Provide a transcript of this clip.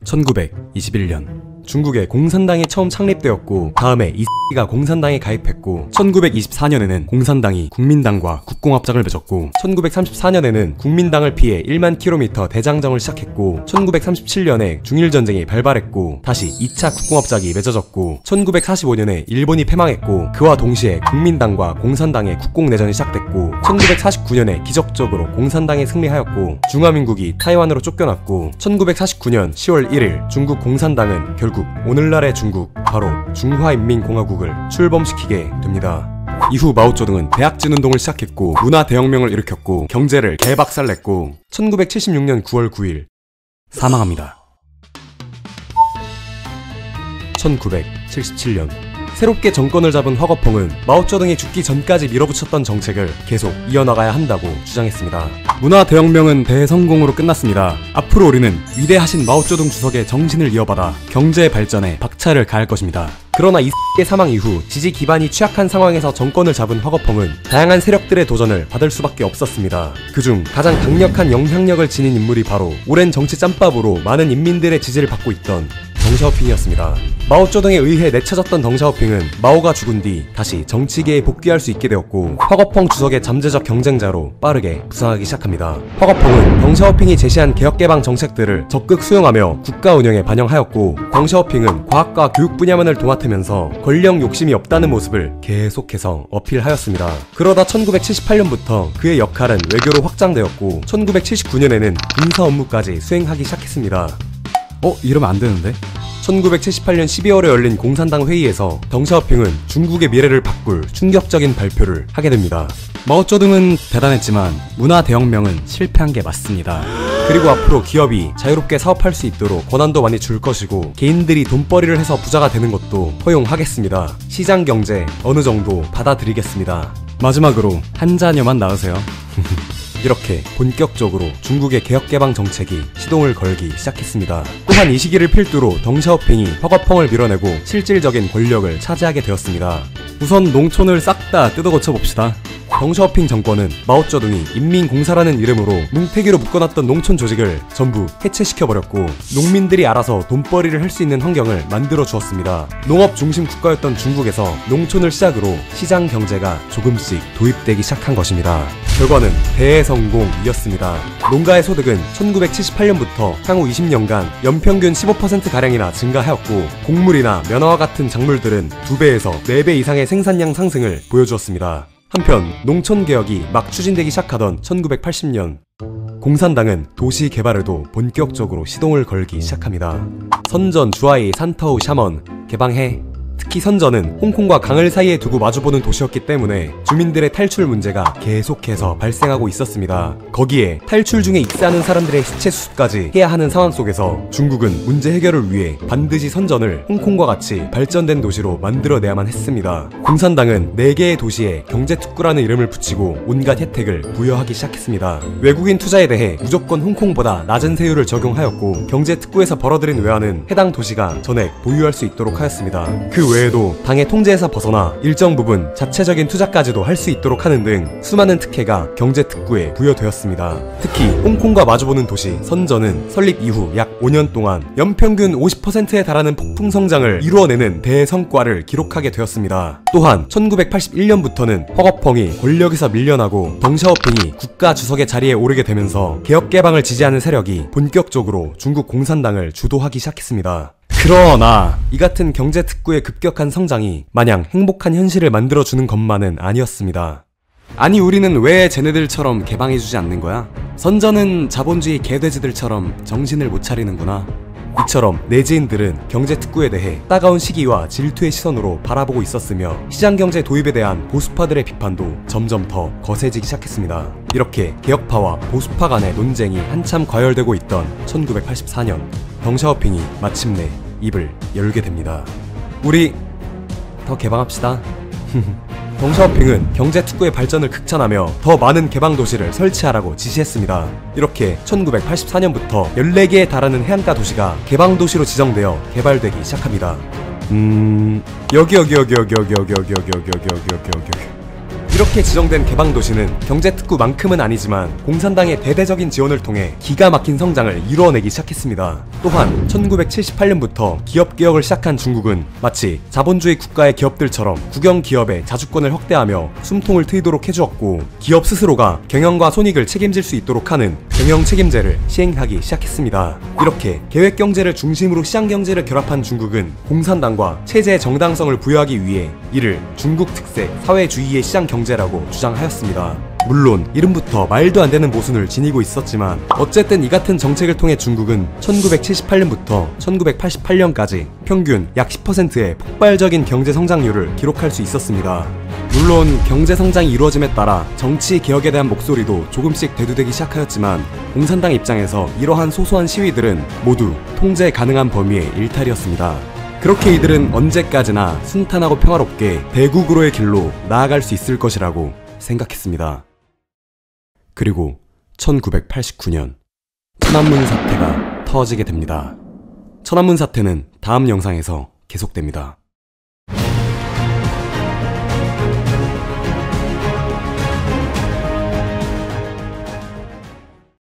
1921년 중국에 공산당이 처음 창립되었고 다음에 이가 공산당에 가입했고 1924년에는 공산당이 국민당과 국공합작을 맺었고 1934년에는 국민당을 피해 1만 킬로미터 대장정을 시작했고 1937년에 중일전쟁이 발발했고 다시 2차 국공합작이 맺어졌고 1945년에 일본이 패망했고 그와 동시에 국민당과 공산당의 국공내전이 시작됐고 1949년에 기적적으로 공산당이 승리하였고 중화민국이 타이완으로 쫓겨났고 1949년 10월 1일 중국 공산당은 결국 오늘날의 중국, 바로 중화인민공화국을 출범시키게 됩니다. 이후 마오쩌둥은 대학진운동을 시작했고 문화대혁명을 일으켰고 경제를 개박살냈고 1976년 9월 9일 사망합니다. 1977년 새롭게 정권을 잡은 화거펑은 마오쩌둥이 죽기 전까지 밀어붙였던 정책을 계속 이어나가야 한다고 주장했습니다. 문화대혁명은 대성공으로 끝났습니다. 앞으로 우리는 위대하신 마오쩌둥 주석의 정신을 이어받아 경제 발전에 박차를 가할 것입니다. 그러나 이의 사망 이후 지지 기반이 취약한 상황에서 정권을 잡은 화거펑은 다양한 세력들의 도전을 받을 수밖에 없었습니다. 그중 가장 강력한 영향력을 지닌 인물이 바로 오랜 정치 짬밥으로 많은 인민들의 지지를 받고 있던 덩샤오핑이었습니다. 마오쩌둥에 의해 내쳐졌던 덩샤오핑은 마오가 죽은 뒤 다시 정치계에 복귀할 수 있게 되었고 화거펑 주석의 잠재적 경쟁자로 빠르게 부상하기 시작합니다. 화거펑은 덩샤오핑이 제시한 개혁개방 정책들을 적극 수용하며 국가 운영에 반영하였고 덩샤오핑은 과학과 교육 분야만을 도맡으면서 권력 욕심이 없다는 모습을 계속해서 어필하였습니다. 그러다 1978년부터 그의 역할은 외교로 확장되었고 1979년에는 군사 업무까지 수행하기 시작했습니다. 이러면 안 되는데? 1978년 12월에 열린 공산당 회의에서 덩샤오핑은 중국의 미래를 바꿀 충격적인 발표를 하게 됩니다. 마오쩌둥은 대단했지만 문화대혁명은 실패한 게 맞습니다. 그리고 앞으로 기업이 자유롭게 사업할 수 있도록 권한도 많이 줄 것이고 개인들이 돈벌이를 해서 부자가 되는 것도 허용하겠습니다. 시장경제 어느 정도 받아들이겠습니다. 마지막으로 한 자녀만 낳으세요. 이렇게 본격적으로 중국의 개혁개방 정책이 시동을 걸기 시작했습니다. 또한 이 시기를 필두로 덩샤오핑이 화거펑을 밀어내고 실질적인 권력을 차지하게 되었습니다. 우선 농촌을 싹 다 뜯어고쳐 봅시다. 덩샤오핑 정권은 마오쩌둥이 인민공사라는 이름으로 뭉태기로 묶어놨던 농촌 조직을 전부 해체시켜버렸고 농민들이 알아서 돈벌이를 할 수 있는 환경을 만들어 주었습니다. 농업 중심 국가였던 중국에서 농촌을 시작으로 시장 경제가 조금씩 도입되기 시작한 것입니다. 결과는 대성공이었습니다. 농가의 소득은 1978년부터 향후 20년간 연평균 15%가량이나 증가하였고 곡물이나 면화와 같은 작물들은 2배에서 4배 이상의 생산량 상승을 보여주었습니다. 한편 농촌개혁이 막 추진되기 시작하던 1980년 공산당은 도시 개발에도 본격적으로 시동을 걸기 시작합니다. 선전, 주하이, 산타우, 샤먼 개방해. 특히 선전은 홍콩과 강을 사이에 두고 마주보는 도시였기 때문에 주민들의 탈출 문제가 계속해서 발생하고 있었습니다. 거기에 탈출 중에 익사하는 사람들의 시체 수습까지 해야 하는 상황 속에서 중국은 문제 해결을 위해 반드시 선전을 홍콩과 같이 발전된 도시로 만들어내야만 했습니다. 공산당은 4개의 도시에 경제특구라는 이름을 붙이고 온갖 혜택을 부여하기 시작했습니다. 외국인 투자에 대해 무조건 홍콩보다 낮은 세율을 적용하였고 경제특구에서 벌어들인 외화는 해당 도시가 전액 보유할 수 있도록 하였습니다. 그 외에도 당의 통제에서 벗어나 일정 부분 자체적인 투자까지도 할 수 있도록 하는 등 수많은 특혜가 경제특구에 부여되었습니다. 특히 홍콩과 마주보는 도시 선전은 설립 이후 약 5년 동안 연평균 50%에 달하는 폭풍 성장을 이루어내는 대성과를 기록하게 되었습니다. 또한 1981년부터는 화거펑이 권력에서 밀려나고 덩샤오핑이 국가 주석의 자리에 오르게 되면서 개혁개방을 지지하는 세력이 본격적으로 중국 공산당을 주도하기 시작했습니다. 그러나 이 같은 경제특구의 급격한 성장이 마냥 행복한 현실을 만들어주는 것만은 아니었습니다. 아니 우리는 왜 쟤네들처럼 개방해주지 않는 거야? 선전은 자본주의 개돼지들처럼 정신을 못 차리는구나. 이처럼 내지인들은 경제특구에 대해 따가운 시기와 질투의 시선으로 바라보고 있었으며 시장경제 도입에 대한 보수파들의 비판도 점점 더 거세지기 시작했습니다. 이렇게 개혁파와 보수파 간의 논쟁이 한참 과열되고 있던 1984년 덩샤오핑이 마침내 입을 열게 됩니다. 우리 더 개방합시다. 덩샤오핑은 경제특구의 발전을 극찬하며 더 많은 개방도시를 설치하라고 지시했습니다. 이렇게 1984년부터 14개에 달하는 해안가 도시가 개방도시로 지정되어 개발되기 시작합니다. 여기 이렇게 지정된 개방도시는 경제특구만큼은 아니지만 공산당의 대대적인 지원을 통해 기가 막힌 성장을 이루어내기 시작했습니다. 또한 1978년부터 기업개혁을 시작한 중국은 마치 자본주의 국가의 기업들처럼 국영기업의 자주권을 확대하며 숨통을 트이도록 해주었고, 기업 스스로가 경영과 손익을 책임질 수 있도록 하는 경영책임제를 시행하기 시작했습니다. 이렇게 계획경제를 중심으로 시장경제를 결합한 중국은 공산당과 체제의 정당성을 부여하기 위해 이를 중국 특색 사회주의의 시장경제라고 주장하였습니다. 물론 이름부터 말도 안 되는 모순을 지니고 있었지만 어쨌든 이 같은 정책을 통해 중국은 1978년부터 1988년까지 평균 약 10%의 폭발적인 경제 성장률을 기록할 수 있었습니다. 물론 경제 성장이 이루어짐에 따라 정치 개혁에 대한 목소리도 조금씩 대두되기 시작하였지만 공산당 입장에서 이러한 소소한 시위들은 모두 통제 가능한 범위의 일탈이었습니다. 그렇게 이들은 언제까지나 순탄하고 평화롭게 대국으로의 길로 나아갈 수 있을 것이라고 생각했습니다. 그리고 1989년 천안문 사태가 터지게 됩니다. 천안문 사태는 다음 영상에서 계속됩니다.